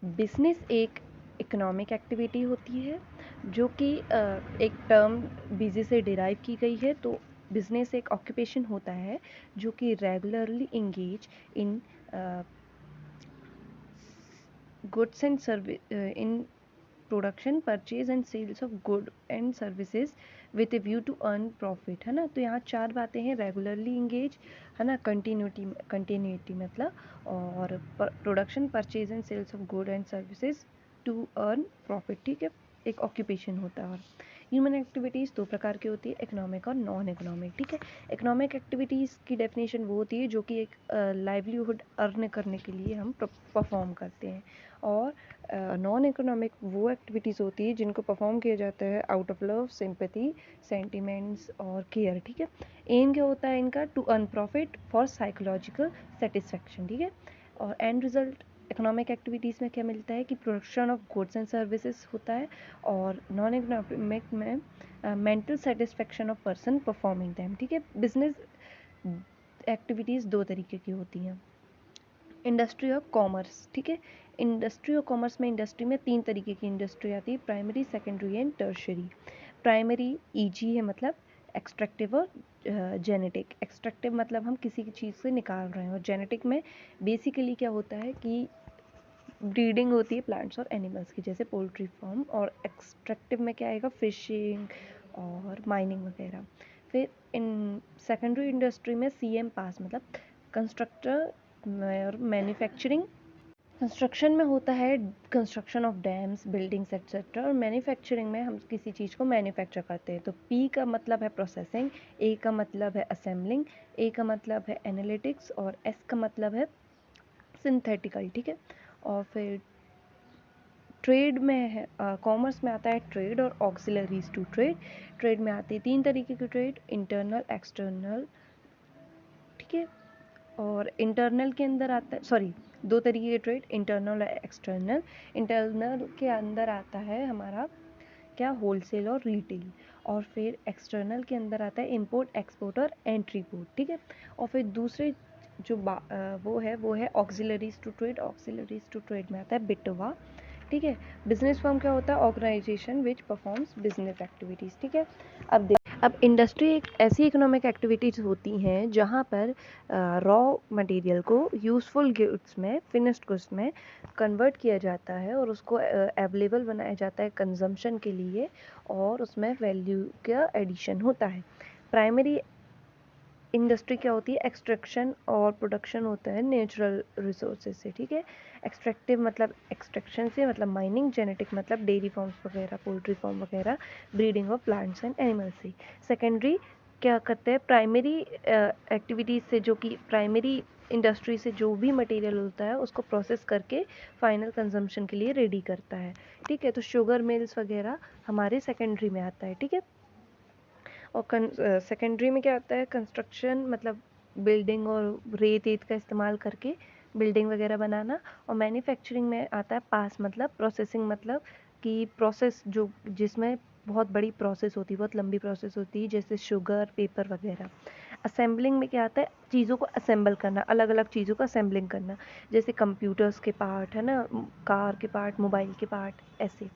Business एक economic activity होती है जो कि एक टर्म बिजी से डिराइव की गई है। तो बिजनेस एक ऑक्यूपेशन होता है जो कि regularly engage in goods and service in production purchase and sales of good and services with a view to earn profit, है ना। तो यहाँ चार बातें हैं: रेगुलरली इंगेज, है ना, कंटिन्यूटी मतलब, और production purchase and sales of good and services to earn profit, ठीक है। एक ऑक्यूपेशन होता है। और ह्यूमन एक्टिविटीज़ दो प्रकार की होती है, इकोनॉमिक और नॉन इकोनॉमिक, ठीक है। इकोनॉमिक एक्टिविटीज़ की डेफिनेशन वो होती है जो कि एक लाइवलीहुड अर्न करने के लिए हम परफॉर्म करते हैं, और नॉन इकोनॉमिक वो एक्टिविटीज़ होती है जिनको परफॉर्म किया जाता है out of love, sympathy, sentiments और केयर, ठीक है। एम क्या होता है इनका? To earn profit for psychological satisfaction, ठीक है। और एंड रिजल्ट इकोनॉमिक एक्टिविटीज़ में क्या मिलता है कि production of goods and services होता है, और नॉन इकोनॉमिक में mental satisfaction of person performing them, ठीक है। बिजनेस एक्टिविटीज़ दो तरीके की होती हैं। इंडस्ट्री ऑफ कॉमर्स, ठीक है। इंडस्ट्री ऑफ कॉमर्स में इंडस्ट्री में तीन तरीके की इंडस्ट्री आती है: primary, secondary and tertiary. Primary easy है, मतलब एक्सट्रैक्टिव और जेनेटिक। एक्सट्रैक्टिव मतलब हम किसी की चीज़ से निकाल रहे हैं, और जेनेटिक में बेसिकली क्या होता है कि ब्रीडिंग होती है प्लांट्स और एनिमल्स की, जैसे पोल्ट्री फार्म। और एक्सट्रैक्टिव में क्या आएगा? फिशिंग और माइनिंग वगैरह। फिर इन सेकेंडरी इंडस्ट्री में सीएम पास मतलब कंस्ट्रक्टर और मैन्युफैक्चरिंग। कंस्ट्रक्शन में होता है construction of dams, buildings etcetera, और मैन्युफैक्चरिंग में हम किसी चीज़ को मैन्युफैक्चर करते हैं। तो पी का मतलब है प्रोसेसिंग, ए का मतलब है असेंबलिंग, ए का मतलब है एनालिटिक्स, और एस का मतलब है सिंथेटिकल, ठीक है। और फिर ट्रेड में है, कॉमर्स में आता है ट्रेड और ऑक्सिलरीज टू ट्रेड। ट्रेड में आती है तीन तरीके की ट्रेड: इंटरनल, एक्सटर्नल, ठीक है। और इंटरनल के अंदर आता है, सॉरी, दो तरीके के ट्रेड, इंटरनल और एक्सटर्नल। इंटरनल के अंदर आता है हमारा क्या? होलसेल और रिटेल। और फिर एक्सटर्नल के अंदर आता है इंपोर्ट, एक्सपोर्ट और एंट्री पोर्ट, ठीक है। और फिर दूसरे जो वो है auxiliaries to trade. Auxiliaries to trade में आता है बिटवा, ठीक है। बिजनेस फर्म क्या होता है? Organization which performs business activities, ठीक है। अब इंडस्ट्री एक ऐसी इकोनॉमिक एक्टिविटीज़ होती हैं जहाँ पर रॉ मटेरियल को यूज़फुल गुड्स में, फिनिश्ड गुड्स में कन्वर्ट किया जाता है, और उसको अवेलेबल बनाया जाता है कंजम्पशन के लिए, और उसमें वैल्यू का एडिशन होता है। प्राइमरी इंडस्ट्री क्या होती है? एक्सट्रैक्शन और प्रोडक्शन होता है नेचुरल रिसोर्सेज से, ठीक है। एक्सट्रैक्टिव मतलब एक्सट्रैक्शन से, मतलब माइनिंग। जेनेटिक मतलब डेयरी फार्म्स वगैरह, पोल्ट्री फार्म वगैरह, breeding of plants and animals से। सेकेंडरी क्या करते हैं? प्राइमरी एक्टिविटीज़ से, जो कि प्राइमरी इंडस्ट्री से जो भी मटेरियल होता है उसको प्रोसेस करके फाइनल कंजम्पशन के लिए रेडी करता है, ठीक है। तो शुगर मिल्स वगैरह हमारे सेकेंडरी में आता है, ठीक है। और सेकेंडरी में क्या आता है? कंस्ट्रक्शन मतलब बिल्डिंग और रेत का इस्तेमाल करके बिल्डिंग वगैरह बनाना। और मैन्युफैक्चरिंग में आता है पास मतलब प्रोसेसिंग, मतलब कि प्रोसेस जो जिसमें बहुत बड़ी प्रोसेस होती है, बहुत लंबी प्रोसेस होती है, जैसे शुगर, पेपर वगैरह। असेंबलिंग में क्या आता है? चीज़ों को असेंबल करना, अलग अलग चीज़ों को असेंबलिंग करना, जैसे कंप्यूटर्स के पार्ट, है ना, कार के पार्ट, मोबाइल के पार्ट, ऐसे।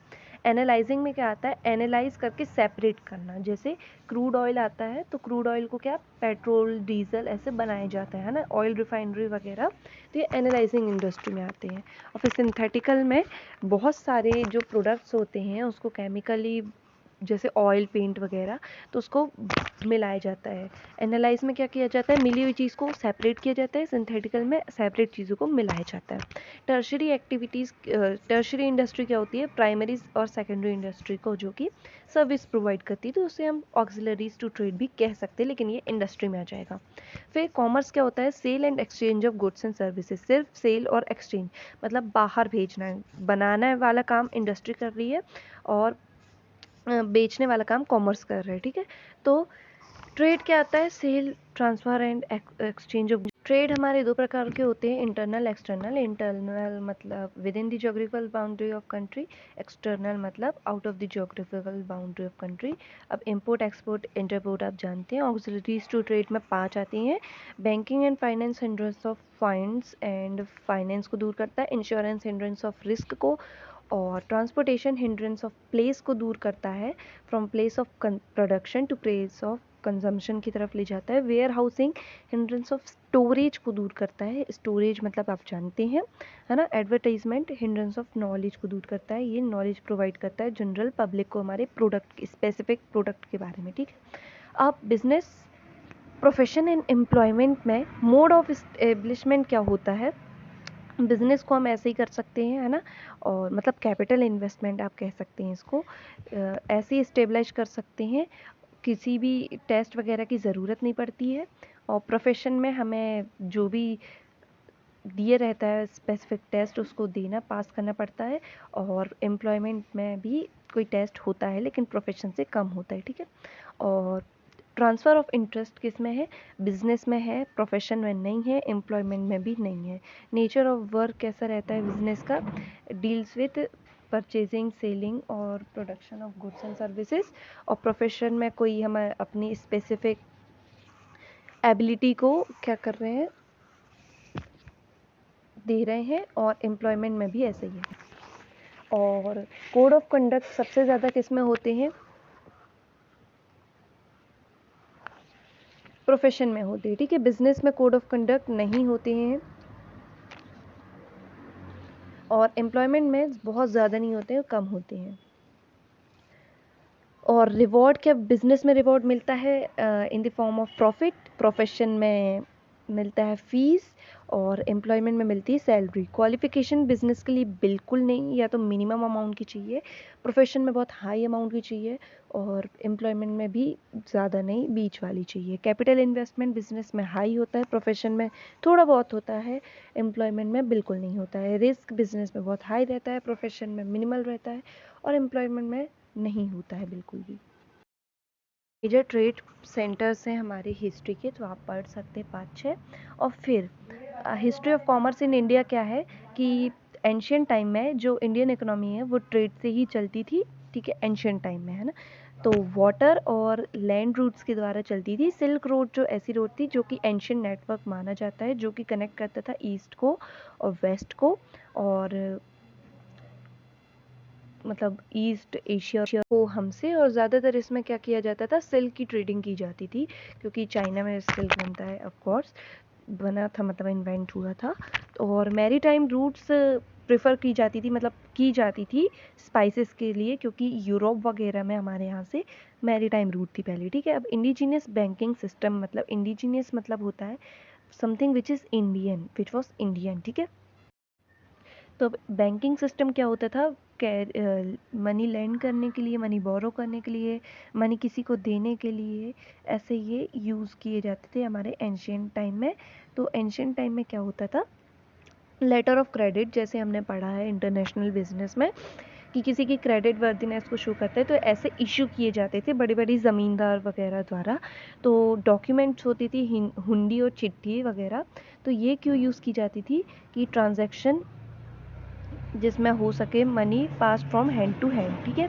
एनालाइजिंग में क्या आता है? एनालाइज करके सेपरेट करना, जैसे क्रूड ऑयल आता है तो क्रूड ऑयल को क्या पेट्रोल, डीजल ऐसे बनाया जाता है ना, ऑयल रिफाइनरी वगैरह। तो ये एनालाइजिंग इंडस्ट्री में आते हैं। और फिर सिंथेटिकल में बहुत सारे जो प्रोडक्ट्स होते हैं उसको केमिकली, जैसे ऑयल, पेंट वगैरह, तो उसको मिलाया जाता है। एनालाइज में क्या किया जाता है? मिली हुई चीज़ को सेपरेट किया जाता है। सिंथेटिकल में सेपरेट चीज़ों को मिलाया जाता है। टर्शरी एक्टिविटीज़, टर्शरी इंडस्ट्री क्या होती है? प्राइमरी और सेकेंडरी इंडस्ट्री को जो कि सर्विस प्रोवाइड करती है, तो उसे हम ऑक्सिलरीज टू ट्रेड भी कह सकते हैं, लेकिन ये इंडस्ट्री में आ जाएगा। फिर कॉमर्स क्या होता है? Sale and exchange of goods and services. सिर्फ सेल और एक्सचेंज मतलब बाहर भेजना है, बनाना वाला काम इंडस्ट्री कर रही है, और बेचने वाला काम कॉमर्स कर रहा है, ठीक है। तो ट्रेड क्या आता है? Sale, transfer and exchange of. Trade हमारे दो प्रकार के होते हैं, इंटरनल एक्सटर्नल। इंटरनल मतलब within the geographical boundary of country, external मतलब out of the geographical boundary of country. अब इंपोर्ट, एक्सपोर्ट, इंटरपोर्ट आप जानते हैं। ऑक्सिलरीज टू ट्रेड में 5 आती हैं। Banking and finance hindrance of funds and finance को दूर करता है। इंश्योरेंस हिंड्रेंस ऑफ रिस्क को, और ट्रांसपोर्टेशन हिंड्रेंस ऑफ प्लेस को दूर करता है, from place of production to place of consumption की तरफ ले जाता है। Warehousing hindrance of storage को दूर करता है। स्टोरेज मतलब आप जानते हैं, है ना। एडवर्टाइजमेंट हिंड्रेंस ऑफ नॉलेज को दूर करता है। ये नॉलेज प्रोवाइड करता है जनरल पब्लिक को हमारे प्रोडक्ट, स्पेसिफिक प्रोडक्ट के बारे में, ठीक है। अब बिजनेस, प्रोफेशन एंड एम्प्लॉयमेंट में मोड ऑफ एस्टेब्लिशमेंट क्या होता है? बिज़नेस को हम ऐसे ही कर सकते हैं, है ना। और मतलब कैपिटल इन्वेस्टमेंट आप कह सकते हैं इसको। ऐसे ही स्टेबलाइज कर सकते हैं, किसी भी टेस्ट वगैरह की ज़रूरत नहीं पड़ती है। और प्रोफेशन में हमें जो भी दिए रहता है स्पेसिफिक टेस्ट, उसको देना, पास करना पड़ता है। और एम्प्लॉयमेंट में भी कोई टेस्ट होता है, लेकिन प्रोफेशन से कम होता है, ठीक है। और ट्रांसफ़र ऑफ इंटरेस्ट किस में है? बिजनेस में है, प्रोफेशन में नहीं है, एम्प्लॉयमेंट में भी नहीं है। नेचर ऑफ वर्क कैसा रहता है बिजनेस का? डील्स विथ परचेजिंग, सेलिंग और production of goods and services. और प्रोफेशन में कोई हम अपनी स्पेसिफिक एबिलिटी को क्या कर रहे हैं, दे रहे हैं। और एम्प्लॉयमेंट में भी ऐसा ही है। और कोड ऑफ कंडक्ट सबसे ज़्यादा किस में होते हैं? प्रोफेशन में होते हैं, ठीक है। बिजनेस में कोड ऑफ कंडक्ट नहीं होते हैं, और एम्प्लॉयमेंट में बहुत ज़्यादा नहीं होते हैं, कम होते हैं। और रिवॉर्ड क्या बिजनेस में रिवॉर्ड मिलता है? In the form of profit. Profession में मिलता है फीस, और एम्प्लॉयमेंट में मिलती है सैलरी। क्वालिफिकेशन बिजनेस के लिए बिल्कुल नहीं, या तो मिनिमम अमाउंट की चाहिए, प्रोफेशन में बहुत हाई अमाउंट की चाहिए, और एम्प्लॉयमेंट में भी ज़्यादा नहीं, बीच वाली चाहिए। कैपिटल इन्वेस्टमेंट बिजनेस में हाई होता है, प्रोफेशन में थोड़ा बहुत होता है, एम्प्लॉयमेंट में बिल्कुल नहीं होता है। रिस्क बिजनेस में बहुत हाई रहता है, प्रोफेशन में मिनिमल रहता है, और एम्प्लॉयमेंट में नहीं होता है बिल्कुल भी। मेजर ट्रेड सेंटर्स हैं हमारी हिस्ट्री के, तो आप पढ़ सकते हैं 5-6। और फिर history of commerce in India क्या है कि एंशियंट टाइम में जो इंडियन इकोनॉमी है वो ट्रेड से ही चलती थी, ठीक है, एंशियंट टाइम में, है ना। तो वाटर और लैंड रूट्स के द्वारा चलती थी। सिल्क रोड जो ऐसी रोड थी जो कि एंशियंट नेटवर्क माना जाता है, जो कि कनेक्ट करता था ईस्ट को और वेस्ट को, और मतलब ईस्ट एशिया को हमसे। और ज़्यादातर इसमें क्या किया जाता था? सिल्क की ट्रेडिंग की जाती थी, क्योंकि चाइना में सिल्क बनता है, ऑफ कोर्स बना था, मतलब इन्वेंट हुआ था। और मैरी टाइम रूट्स प्रेफर की जाती थी, मतलब की जाती थी स्पाइसेस के लिए, क्योंकि यूरोप वगैरह में हमारे यहाँ से मैरी टाइम रूट थी पहले, ठीक है। अब इंडिजीनियस बैंकिंग सिस्टम, मतलब इंडिजीनियस मतलब होता है something which is Indian, which was Indian, ठीक है। तो अब बैंकिंग सिस्टम क्या होता था? मनी लैंड करने के लिए, मनी बोरो करने के लिए, मनी किसी को देने के लिए, ऐसे ये यूज़ किए जाते थे हमारे एंशियंट टाइम में। तो एंशियंट टाइम में क्या होता था? लेटर ऑफ क्रेडिट, जैसे हमने पढ़ा है इंटरनेशनल बिजनेस में, कि किसी की क्रेडिट वर्दीनेस को शो करता है, तो ऐसे इशू किए जाते थे बड़ी बड़ी ज़मींदार वगैरह द्वारा। तो डॉक्यूमेंट्स होती थी हुंडी और चिट्ठी वगैरह। तो ये क्यों यूज़ की जाती थी? कि ट्रांजैक्शन जिसमें हो सके money pass from hand to hand, ठीक है।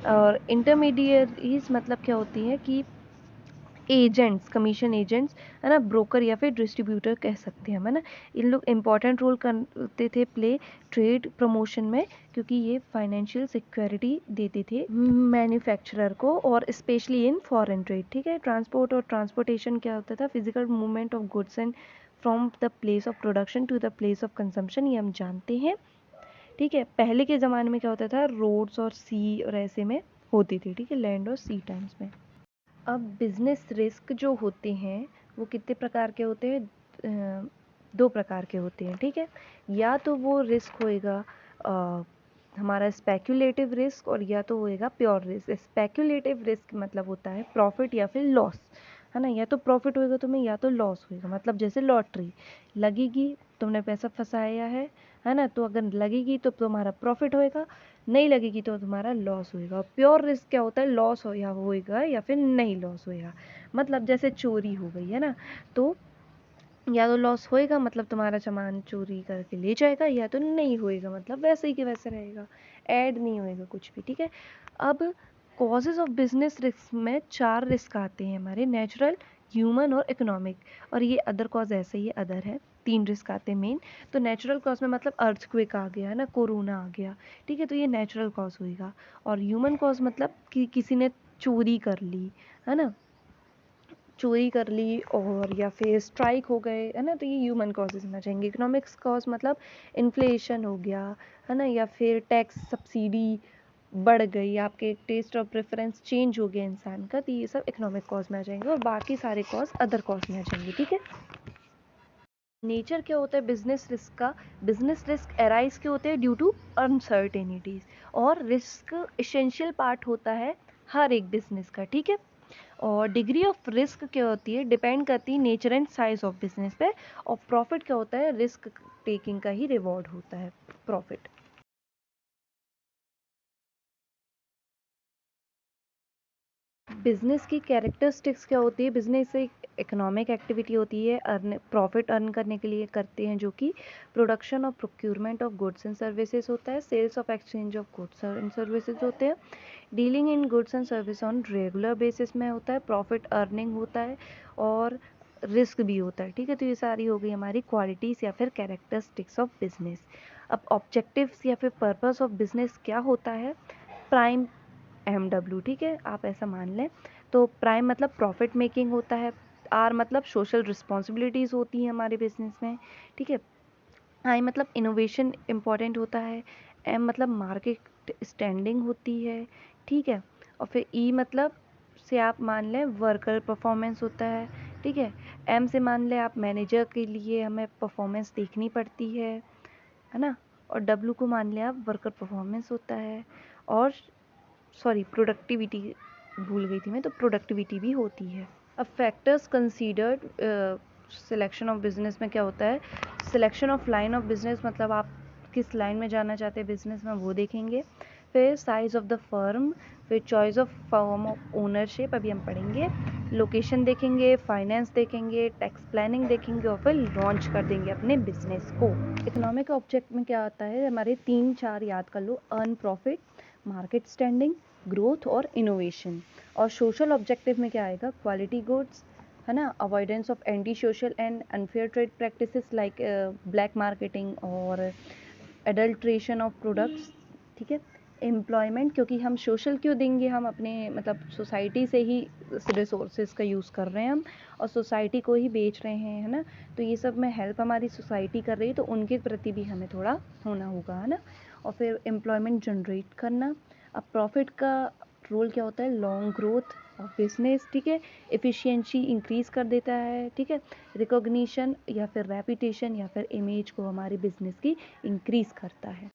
और इंटरमीडिएटरीज मतलब क्या होती है? कि एजेंट्स, कमीशन एजेंट्स, है ना, ब्रोकर या फिर डिस्ट्रीब्यूटर कह सकते हैं हम, है ना। इन लोग इम्पॉर्टेंट रोल करते थे प्ले ट्रेड प्रमोशन में, क्योंकि ये फाइनेंशियल सिक्योरिटी देते थे मैन्युफैक्चरर को, और स्पेशली इन फॉरेन ट्रेड, ठीक है। ट्रांसपोर्ट और ट्रांसपोर्टेशन क्या होता था? Physical movement of goods and from the place of production to the place of consumption, ये हम जानते हैं, ठीक है। पहले के ज़माने में क्या होता था? रोड्स और सी और ऐसे में होती थी, ठीक है, लैंड और सी टाइम्स में। अब बिजनेस रिस्क जो होते हैं वो कितने प्रकार के होते हैं? 2 प्रकार के होते हैं, ठीक है। या तो वो रिस्क होएगा हमारा स्पेक्यूलेटिव रिस्क, और या तो होएगा प्योर रिस्क। स्पेक्यूलेटिव रिस्क मतलब होता है प्रॉफिट या फिर लॉस, है ना। या तो प्रॉफिट होएगा तुम्हें, या तो लॉस होएगा। मतलब जैसे लॉटरी लगेगी, तुमने पैसा फंसाया है, है ना। तो अगर लगेगी तो तुम्हारा प्रॉफिट होएगा, नहीं लगेगी तो तुम्हारा लॉस होएगा। प्योर रिस्क क्या होता है, लॉस हो या होएगा या फिर नहीं लॉस होएगा। मतलब जैसे चोरी हो गई है ना, तो या तो लॉस होएगा मतलब तुम्हारा सामान चोरी करके ले जाएगा, या तो नहीं होएगा मतलब वैसे ही के वैसे रहेगा, ऐड नहीं होएगा कुछ भी, ठीक है। अब कॉजेज ऑफ बिजनेस रिस्क में 4 रिस्क आते हैं हमारे, नेचुरल, ह्यूमन और इकोनॉमिक। और ये अदर कॉज ऐसे ही अदर है, 3 रिस्क आते हैं मेन। तो नेचुरल कॉज में मतलब अर्थक्वेक आ गया है ना, कोरोना आ गया, ठीक है, तो ये नेचुरल कॉज होएगा। और ह्यूमन कॉज मतलब कि किसी ने चोरी कर ली, है ना, चोरी कर ली, और या फिर स्ट्राइक हो गए, है ना, तो ये ह्यूमन कॉजेज में आ जाएंगे। इकोनॉमिक्स कॉज मतलब इन्फ्लेशन हो गया, है ना, या फिर टैक्स सब्सिडी बढ़ गई, आपके टेस्ट और प्रेफरेंस चेंज हो गया इंसान का, तो ये सब इकोनॉमिक कॉज में आ जाएंगे। और बाकी सारे कॉज अदर कॉज में आ जाएंगे, ठीक है। नेचर क्या होता है बिजनेस रिस्क का, बिजनेस रिस्क अराइज के होते हैं ड्यू टू अनसर्टेनिटीज, और रिस्क इसेंशियल पार्ट होता है हर एक बिजनेस का, ठीक है। और डिग्री ऑफ रिस्क क्या होती है, डिपेंड करती है nature and size of business पे। और प्रॉफिट क्या होता है, रिस्क टेकिंग का ही रिवॉर्ड होता है प्रॉफिट। बिजनेस की कैरेक्टरिस्टिक्स क्या होती है, बिजनेस एक इकोनॉमिक एक्टिविटी होती है, अर्न प्रॉफिट अर्न करने के लिए करते हैं, जो कि प्रोडक्शन और procurement of goods and services होता है, sales of exchange of goods and services होते हैं, dealing in goods and service on regular basis में होता है, प्रॉफिट अर्निंग होता है, और रिस्क भी होता है, ठीक है। तो ये सारी हो गई हमारी क्वालिटीज़ या फिर कैरेक्टरिस्टिक्स ऑफ बिजनेस। अब ऑब्जेक्टिव्स या फिर पर्पस ऑफ बिजनेस क्या होता है, प्राइम MW, ठीक है, आप ऐसा मान लें। तो प्राइम मतलब प्रॉफिट मेकिंग होता है, आर मतलब सोशल रिस्पॉन्सिबिलिटीज़ होती हैं हमारे बिजनेस में, ठीक है। आई मतलब इनोवेशन इम्पॉर्टेंट होता है, एम मतलब मार्केट स्टैंडिंग होती है, ठीक है। और फिर ई मतलब से आप मान लें वर्कर परफॉर्मेंस होता है, ठीक है। एम से मान लें आप मैनेजर के लिए हमें परफॉर्मेंस देखनी पड़ती है ना। और डब्ल्यू को मान लें आप वर्कर परफॉर्मेंस होता है, और सॉरी प्रोडक्टिविटी भूल गई थी मैं, तो प्रोडक्टिविटी भी होती है। अब factors considered selection of business में क्या होता है, selection of line of business मतलब आप किस लाइन में जाना चाहते हैं बिजनेस में, वो देखेंगे। फिर साइज ऑफ द फर्म, फिर choice of form of ownership अभी हम पढ़ेंगे, लोकेशन देखेंगे, फाइनेंस देखेंगे, टैक्स प्लानिंग देखेंगे, और फिर लॉन्च कर देंगे अपने बिजनेस को। इकोनॉमिक ऑब्जेक्ट में क्या आता है, हमारे 3-4 याद कर लो, earn profit, market standing, growth और इनोवेशन। और सोशल ऑब्जेक्टिव में क्या आएगा, क्वालिटी गुड्स, है ना, avoidance of anti social and unfair trade practices like black marketing और एडल्ट्रेशन ऑफ प्रोडक्ट्स, ठीक है। एम्प्लॉयमेंट, क्योंकि हम सोशल क्यों देंगे, हम अपने मतलब सोसाइटी से ही रिसोर्सेज का यूज़ कर रहे हैं हम, और सोसाइटी को ही बेच रहे हैं, है ना। तो ये सब में हेल्प हमारी सोसाइटी कर रही है, तो उनके प्रति भी हमें थोड़ा होना होगा, है ना। और फिर एम्प्लॉयमेंट जनरेट करना। अब प्रॉफिट का रोल क्या होता है, लॉन्ग ग्रोथ ऑफ बिजनेस, ठीक है, एफिशिएंसी इंक्रीज कर देता है, ठीक है, रिकॉग्निशन या फिर रेपुटेशन या फिर इमेज को हमारी बिजनेस की इंक्रीज करता है।